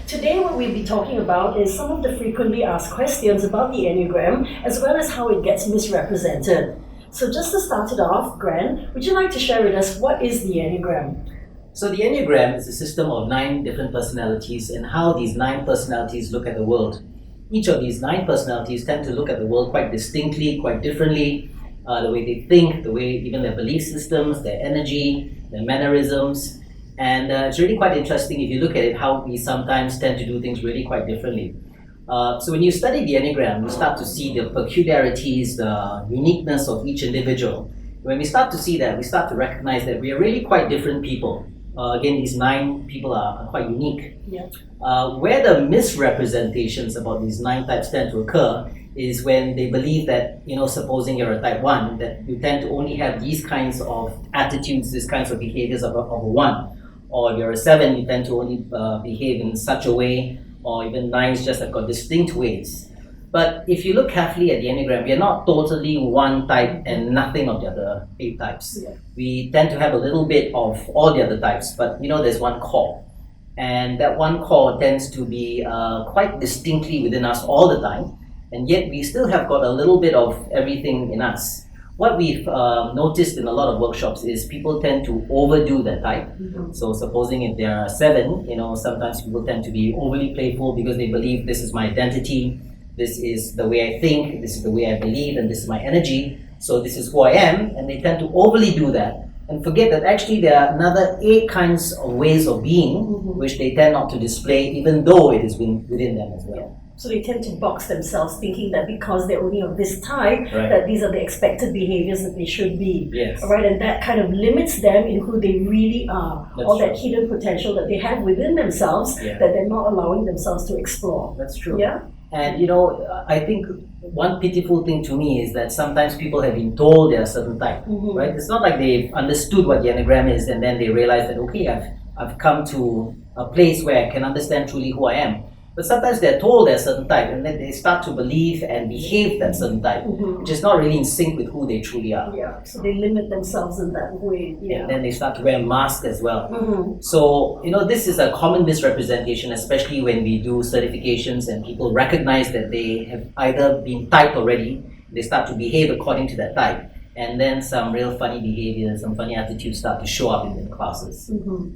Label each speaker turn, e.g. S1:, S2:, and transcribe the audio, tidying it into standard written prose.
S1: Today what we'll be talking about is some of the frequently asked questions about the Enneagram, as well as how it gets misrepresented. So just to start it off, Gran, would you like to share with us what is the Enneagram?
S2: So the Enneagram is a system of 9 different personalities and how these 9 personalities look at the world. Each of these 9 personalities tend to look at the world quite distinctly, quite differently. The way they think, the way even their belief systems, their energy, their mannerisms. And it's really quite interesting if you look at it, how we sometimes tend to do things really quite differently. So when you study the Enneagram, you start to see the peculiarities, the uniqueness of each individual. When we start to see that, we start to recognize that we are really quite different people. Again, these 9 people are quite unique.
S1: Yeah.
S2: Where the misrepresentations about these 9 types tend to occur is when they believe that, supposing you're a type 1, that you tend to only have these kinds of attitudes, these kinds of behaviors of a 1. Or if you're a 7, you tend to only behave in such a way, or even 9s just have got distinct ways. But if you look carefully at the Enneagram, we are not totally one type and nothing of the other 8 types.
S1: Yeah.
S2: We tend to have a little bit of all the other types, but there's one core. And that one core tends to be quite distinctly within us all the time, and yet we still have got a little bit of everything in us. What we've noticed in a lot of workshops is people tend to overdo that type.
S1: Mm-hmm.
S2: So supposing if they're a 7, sometimes people tend to be overly playful because they believe this is my identity, this is the way I think, this is the way I believe, and this is my energy, so this is who I am, and they tend to overly do that and forget that actually there are another 8 kinds of ways of being,
S1: Mm-hmm.
S2: which they tend not to display even though it is within them as well.
S1: Yeah. So they tend to box themselves, thinking that because they're only of this type,
S2: Right.
S1: that these are the expected behaviors that they should be.
S2: Yes.
S1: All right, and that kind of limits them in who they really are,
S2: That's
S1: all that
S2: true.
S1: hidden potential that they have within themselves
S2: Yeah.
S1: that they're not allowing themselves to explore.
S2: That's true.
S1: Yeah.
S2: And I think one pitiful thing to me is that sometimes people have been told they're a certain type,
S1: Mhm.
S2: right? It's not like they've understood what the Enneagram is and then they realize that, okay, I've come to a place where I can understand truly who I am. But sometimes they're told they're a certain type and then they start to believe and behave that certain type,
S1: Mhm.
S2: which is not really in sync with who they truly are.
S1: Yeah. So they limit themselves in that way. Yeah.
S2: And then they start to wear masks as well.
S1: Mhm.
S2: So, this is a common misrepresentation, especially when we do certifications and people recognize that they have either been typed already, they start to behave according to that type, and then some real funny behaviors, some funny attitudes start to show up in the classes.
S1: Mhm.